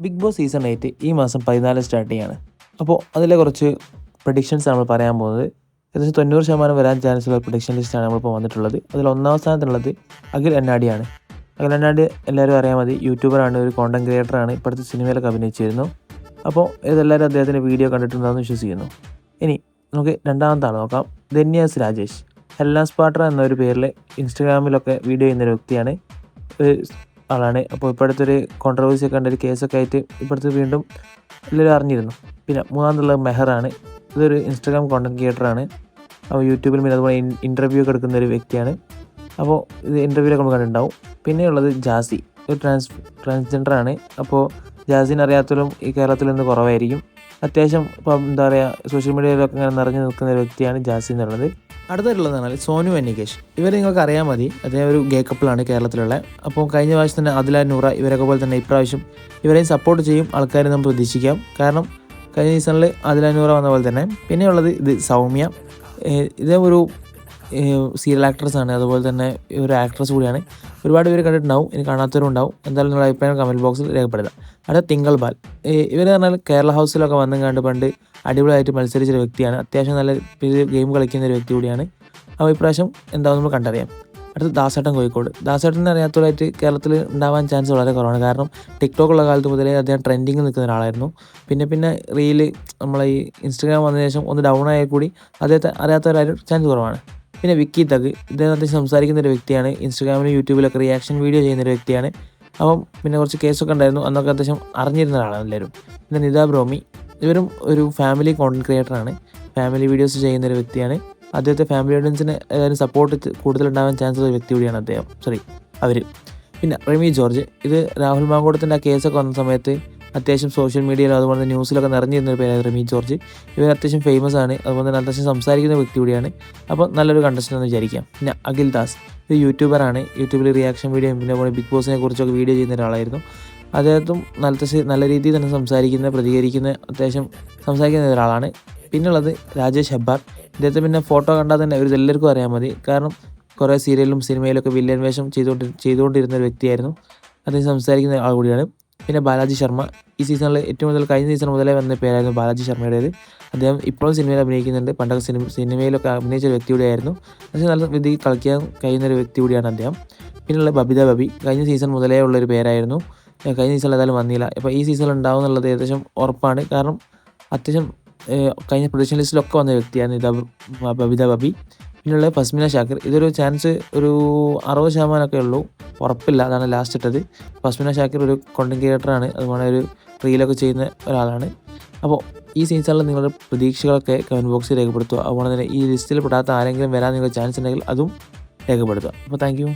Big boss season 8 ഈ മാസം 14 start ചെയ്യാണ്. അപ്പോൾ അതിലെ കുറച്ച് പ്രഡിക്ഷൻസ് നമ്മൾ പറയാൻ പോകുന്നത്. ഏകദേശം 90% വരാൻ ചാൻസുള്ള പ്രഡിക്ഷൻ ലിസ്റ്റാണ് നമ്മളിപ്പോൾ വന്നിട്ടുള്ളത്. അതിൽ ഒന്നാം സ്ഥാനത്തുള്ളത് അഖിൽ എന്നാടിയാണ്. അഖിൽ എന്നാടി എല്ലാവരും അറിയാൻ മതി, യൂട്യൂബറാണ്, ഒരു കോണ്ടന്റ് ക്രിയേറ്ററാണ്, ഇപ്പോഴത്തെ സിനിമയിലൊക്കെ അഭിനയിച്ചിരുന്നു. അപ്പോൾ ഇതെല്ലാവരും അദ്ദേഹത്തിൻ്റെ വീഡിയോ കണ്ടിട്ടുണ്ടാകുമെന്ന് വിശ്വസിക്കുന്നു. ഇനി നമുക്ക് രണ്ടാമത്തെ ആൾ നോക്കാം. ധന്യാസ് രാജേഷ്. ഹെല്ലാസ് പാട്ര എന്നൊരു പേരിൽ ഇൻസ്റ്റഗ്രാമിലൊക്കെ വീഡിയോ ചെയ്യുന്നൊരു വ്യക്തിയാണ്, ഒരു ആളാണ്. അപ്പോൾ ഇപ്പോഴത്തെ ഒരു കോൺട്രവേഴ്സി ഒക്കെ ഉണ്ട്, ഒരു കേസൊക്കെ ആയിട്ട് ഇപ്പോഴത്തെ വീണ്ടും എല്ലാവരും അറിഞ്ഞിരുന്നു. പിന്നെ മൂന്നാമതുള്ളത് മെഹറാണ്. ഇതൊരു ഇൻസ്റ്റാഗ്രാം കോണ്ടന്റ് ക്രിയേറ്ററാണ്. അപ്പോൾ യൂട്യൂബിൽ പിന്നെ അതുപോലെ ഇൻ്റർവ്യൂ ഒക്കെ എടുക്കുന്ന ഒരു വ്യക്തിയാണ്. അപ്പോൾ ഇത് ഇൻ്റർവ്യൂലൊക്കെ നമ്മൾ കണ്ടിട്ടുണ്ടാവും. പിന്നെയുള്ളത് ജാസി, ഒരു ട്രാൻസ്ജെൻഡറാണ്. അപ്പോൾ ജാസിനെ അറിയാത്തവരും ഈ കേരളത്തിൽ നിന്ന് കുറവായിരിക്കും. അത്യാവശ്യം ഇപ്പം എന്താ പറയുക, സോഷ്യൽ മീഡിയയിലൊക്കെ ഇങ്ങനെ നിറഞ്ഞു നിൽക്കുന്ന ഒരു വ്യക്തിയാണ് ജാസി എന്നുള്ളത്. അടുത്തായിട്ടുള്ളതെന്ന് പറഞ്ഞാൽ സോനു അനികേഷ്. ഇവർ നിങ്ങൾക്ക് അറിയാൻ മതി, അദ്ദേഹം ഒരു ഗേ കപ്പിളാണ് കേരളത്തിലുള്ള. അപ്പോൾ കഴിഞ്ഞ പ്രാവശ്യം തന്നെ അദില നൂറ ഇവരൊക്കെ പോലെ തന്നെ ഇപ്രാവശ്യം ഇവരെയും സപ്പോർട്ട് ചെയ്യും ആൾക്കാരെ നമ്മൾ പ്രതീക്ഷിക്കാം. കാരണം കഴിഞ്ഞ സീസണിൽ അദില നൂറ വന്ന പോലെ തന്നെ. പിന്നെയുള്ളത് ഇത് സൗമ്യ. ഇതേ ഒരു സീരിയൽ ആക്ട്രസ്സാണ്, അതുപോലെ തന്നെ ഒരു ആക്ട്രസ് കൂടിയാണ്. ഒരുപാട് പേര് കണ്ടിട്ടുണ്ടാവും, ഇനി കാണാത്തവരും ഉണ്ടാവും. എന്തായാലും നിങ്ങളുടെ അഭിപ്രായം കമൻറ്റ് ബോക്സിൽ രേഖപ്പെടുത്താം. അടുത്ത തിങ്കൾ ബാൽ. ഇവർ പറഞ്ഞാൽ കേരള ഹൗസിലൊക്കെ വന്നും കണ്ട് പണ്ട് അടിപൊളിയായിട്ട് മത്സരിച്ചൊരു വ്യക്തിയാണ്. അത്യാവശ്യം നല്ല ഗെയിം കളിക്കുന്ന ഒരു വ്യക്തി കൂടിയാണ്. അപ്പോൾ ഇപ്രാവശ്യം എന്താവും നമ്മൾ കണ്ടറിയാം. അടുത്ത ദാസേട്ടൻ കോഴിക്കോട്. ദാസേട്ടനെ അറിയാത്തവരായിട്ട് കേരളത്തിൽ ഉണ്ടാവാൻ ചാൻസ് വളരെ കുറവാണ്. കാരണം ടിക്ടോക്കുള്ള കാലത്ത് മുതലേ അദ്ദേഹം ട്രെൻഡിങ്ങിൽ നിൽക്കുന്ന ഒരാളായിരുന്നു. പിന്നെ റീല് നമ്മളെ ഈ ഇൻസ്റ്റഗ്രാം വന്നതിന് ശേഷം ഒന്ന് ഡൗൺ ആയാൽ കൂടി അദ്ദേഹത്തെ അറിയാത്തവരായിട്ട് ചാൻസ് കുറവാണ്. പിന്നെ വിക്കി തഗ്. ഇദ്ദേഹം അത്യാവശ്യം സംസാരിക്കുന്ന ഒരു വ്യക്തിയാണ്. ഇൻസ്റ്റഗ്രാമിലും യൂട്യൂബിലൊക്കെ റിയാക്ഷൻ വീഡിയോ ചെയ്യുന്നൊരു വ്യക്തിയാണ്. അപ്പം പിന്നെ കുറച്ച് കേസൊക്കെ ഉണ്ടായിരുന്നു, അന്നൊക്കെ അത്യാവശ്യം അറിഞ്ഞിരുന്ന ഒരാളാണ് എല്ലാവരും. പിന്നെ നിത ബ്രോമി. ഇവരും ഒരു ഫാമിലി കോണ്ടന്റ് ക്രിയേറ്ററാണ്, ഫാമിലി വീഡിയോസ് ചെയ്യുന്നൊരു വ്യക്തിയാണ്. അദ്ദേഹത്തെ ഫാമിലി ഓഡിയൻസിന് എല്ലാവരും സപ്പോർട്ട് കൂടുതലുണ്ടാവാൻ ചാൻസ് ഉള്ള വ്യക്തി കൂടിയാണ് അവർ. പിന്നെ റെമി ജോർജ്. ഇത് രാഹുൽ മാങ്കൂട്ടത്തിൻ്റെ ആ കേസൊക്കെ വന്ന സമയത്ത് അത്യാവശ്യം സോഷ്യൽ മീഡിയയിലും അതുപോലെ തന്നെ ന്യൂസിലൊക്കെ നിറഞ്ഞിരുന്നൊരു പേരാണ് റെമി ജോർജ്. ഇവർ അത്യാവശ്യം ഫേമസ് ആണ്, അതുപോലെ തന്നെ അത്യാവശ്യം സംസാരിക്കുന്ന വ്യക്തി കൂടിയാണ്. അപ്പോൾ നല്ലൊരു കണ്ടസ്റ്റൻ്റ് എന്ന് വിചാരിക്കാം. പിന്നെ അഖിൽ ദാസ്. ഇത് യൂട്യൂബറാണ്, യൂട്യൂബിൽ റിയാക്ഷൻ വീഡിയോ പിന്നെ ബിഗ് ബോസിനെ കുറിച്ചൊക്കെ വീഡിയോ ചെയ്യുന്ന ഒരാളായിരുന്നു. അദ്ദേഹത്തും നല്ല രീതിയിൽ തന്നെ പ്രതികരിക്കുന്ന അത്യാവശ്യം സംസാരിക്കുന്ന ഒരാളാണ്. പിന്നുള്ളത് രാജേഷ് ഹെബ്ബാർ. ഇദ്ദേഹത്തെ പിന്നെ ഫോട്ടോ കണ്ടാൽ തന്നെ എല്ലാവർക്കും അറിയാൻ മതി. കാരണം കുറേ സീരിയലിലും സിനിമയിലൊക്കെ വില്ലൻ വേഷം ചെയ്തുകൊണ്ടിരുന്ന ഒരു വ്യക്തിയായിരുന്നു. അദ്ദേഹം സംസാരിക്കുന്ന ആൾ കൂടിയാണ്. പിന്നെ ബാലാജി ശർമ്മ. ഈ സീസണിൽ ഏറ്റവും കൂടുതൽ കഴിഞ്ഞ സീസൺ മുതലേ വന്ന പേരായിരുന്നു ബാലാജി ശർമ്മയുടേത്. അദ്ദേഹം ഇപ്പോഴും സിനിമയിൽ അഭിനയിക്കുന്നുണ്ട്. പണ്ടൊക്കെ സിനിമയിലൊക്കെ അഭിനയിച്ച ഒരു വ്യക്തി കൂടിയായിരുന്നു. പക്ഷേ നല്ല രീതിയിൽ കളിക്കാൻ കഴിയുന്നൊരു വ്യക്തി കൂടിയാണ് അദ്ദേഹം. പിന്നെയുള്ള ബബിത ബബി. കഴിഞ്ഞ സീസൺ മുതലേ ഉള്ളൊരു പേരായിരുന്നു. കഴിഞ്ഞ സീസണിൽ ഏതായാലും വന്നില്ല. അപ്പോൾ ഈ സീസണിൽ ഉണ്ടാവും എന്നുള്ളത് ഏകദേശം ഉറപ്പാണ്. കാരണം അത്യാവശ്യം കഴിഞ്ഞ പ്രൊഡിക്ഷൻ ലിസ്റ്റിലൊക്കെ വന്ന വ്യക്തിയാണ് ബബിത ബബി. പിന്നെയുള്ള ഫസ്മിന ഷാക്കിർ. ഇതൊരു ചാൻസ് ഒരു 60% ഉള്ളൂ, ഉറപ്പില്ല, അതാണ് ലാസ്റ്റ് ഇട്ടത്. ഫസ്മിന ഷാക്കിർ ഒരു കോണ്ടന്റ് ക്രിയേറ്ററാണ്, അതുപോലെ ഒരു റീലൊക്കെ ചെയ്യുന്ന ഒരാളാണ്. അപ്പോൾ ഈ സീസണിൽ നിങ്ങളുടെ പ്രതീക്ഷകളൊക്കെ കമൻറ്റ് ബോക്സിൽ രേഖപ്പെടുത്തുക. അതുപോലെ തന്നെ ഈ ലിസ്റ്റിൽ പെടാത്ത ആരെങ്കിലും വരാൻ നിങ്ങൾക്ക് ചാൻസ് ഉണ്ടെങ്കിൽ അതും രേഖപ്പെടുത്തുക. അപ്പോൾ താങ്ക് യു.